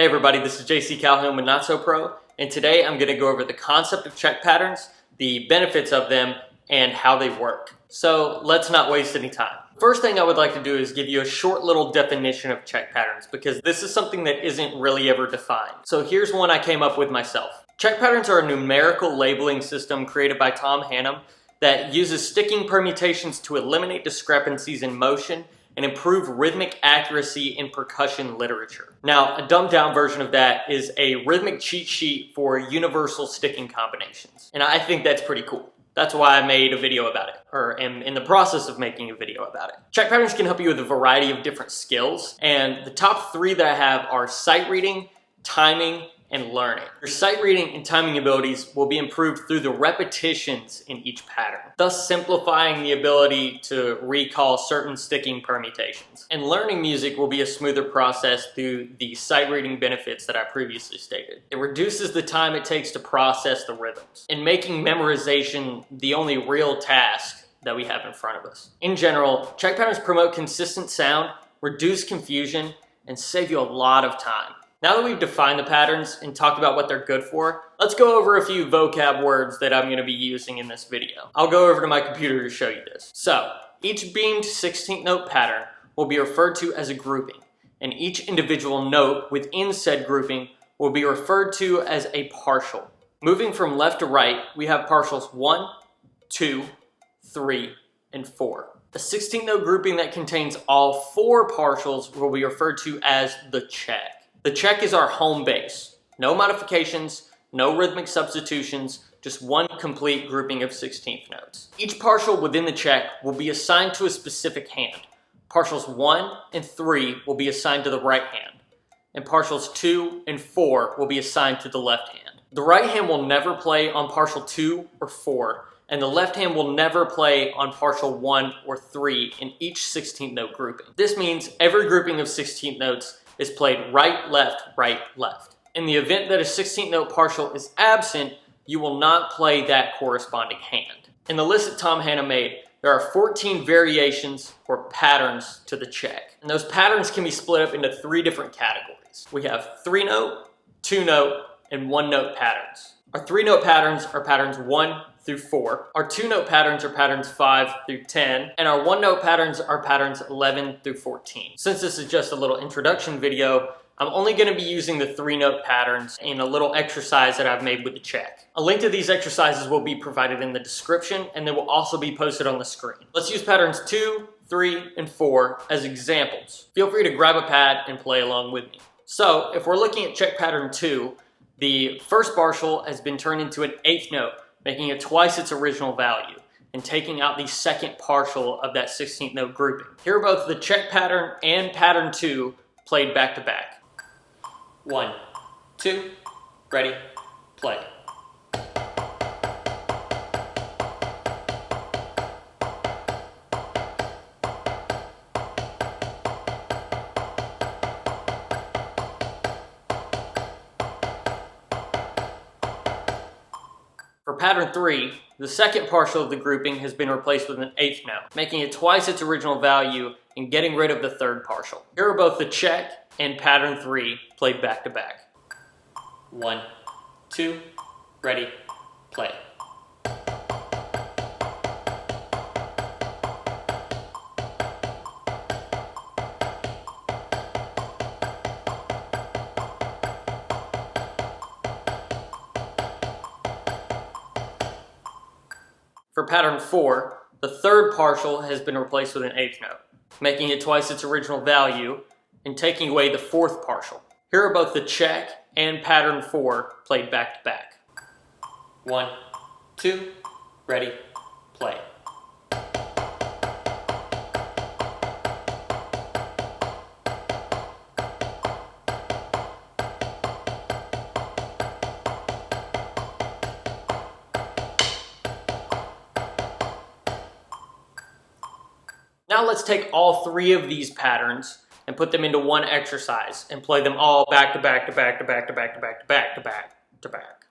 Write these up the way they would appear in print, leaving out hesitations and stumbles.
Hey everybody, this is JC Calhoun with Not So Pro, and today I'm going to go over the concept of check patterns, the benefits of them, and how they work. So let's not waste any time. First thing I would like to do is give you a short little definition of check patterns, because this is something that isn't really ever defined. So here's one I came up with myself. Check patterns are a numerical labeling system created by Tom Hannum that uses sticking permutations to eliminate discrepancies in motion and improve rhythmic accuracy in percussion literature. Now, a dumbed down version of that is a rhythmic cheat sheet for universal sticking combinations. And I think that's pretty cool. That's why I made a video about it, or am in the process of making a video about it. Check patterns can help you with a variety of different skills, and the top three that I have are sight reading, timing, and learning. Your sight reading and timing abilities will be improved through the repetitions in each pattern, thus simplifying the ability to recall certain sticking permutations. And learning music will be a smoother process through the sight reading benefits that I previously stated. It reduces the time it takes to process the rhythms, and making memorization the only real task that we have in front of us. In general, check patterns promote consistent sound, reduce confusion, and save you a lot of time. Now that we've defined the patterns and talked about what they're good for, let's go over a few vocab words that I'm going to be using in this video. I'll go over to my computer to show you this. So, each beamed 16th note pattern will be referred to as a grouping, and each individual note within said grouping will be referred to as a partial. Moving from left to right, we have partials 1, 2, 3, and 4. The 16th note grouping that contains all 4 partials will be referred to as the check. The check is our home base. No modifications, no rhythmic substitutions, just one complete grouping of 16th notes. Each partial within the check will be assigned to a specific hand. Partials 1 and 3 will be assigned to the right hand, and partials 2 and 4 will be assigned to the left hand. The right hand will never play on partial 2 or 4, and the left hand will never play on partial 1 or 3 in each 16th note grouping. This means every grouping of 16th notes is played right, left, right, left. In the event that a 16th note partial is absent, you will not play that corresponding hand. In the list that Tom Hannum made, there are 14 variations or patterns to the check. And those patterns can be split up into 3 different categories. We have 3-note, 2-note, and 1-note patterns. Our 3-note patterns are patterns 1 through 4. Our 2-note patterns are patterns 5 through 10. And our 1-note patterns are patterns 11 through 14. Since this is just a little introduction video, I'm only going to be using the 3-note patterns in a little exercise that I've made with the check. A link to these exercises will be provided in the description, and they will also be posted on the screen. Let's use patterns 2, 3, and 4 as examples. Feel free to grab a pad and play along with me. So, if we're looking at check pattern 2, the first partial has been turned into an 8th note, making it twice its original value, and taking out the second partial of that 16th note grouping. Here are both the check pattern and pattern 2 played back to back. 1, 2, ready, play. For pattern 3, the second partial of the grouping has been replaced with an 8th note, making it twice its original value and getting rid of the third partial. Here are both the check and pattern 3 played back to back. 1, 2, ready, play. For pattern 4, the third partial has been replaced with an 8th note, making it twice its original value and taking away the fourth partial. Here are both the check and pattern 4 played back to back. 1, 2, ready, play. Now let's take all 3 of these patterns and put them into one exercise and play them all back to back to back to back to back to back to back to back to back.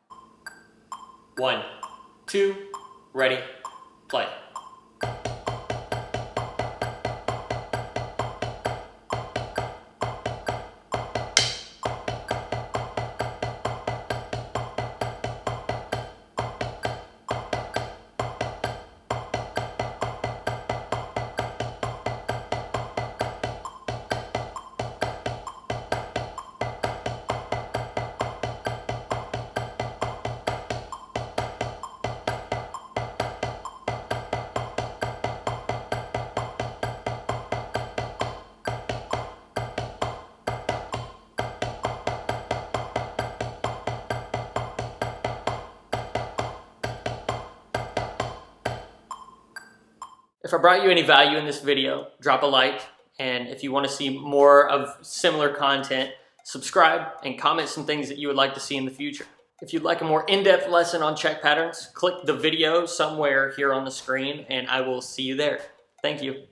1, 2, ready, play. If I brought you any value in this video, drop a like. And if you want to see more of similar content, subscribe and comment some things that you would like to see in the future. If you'd like a more in-depth lesson on check patterns, click the video somewhere here on the screen and I will see you there. Thank you.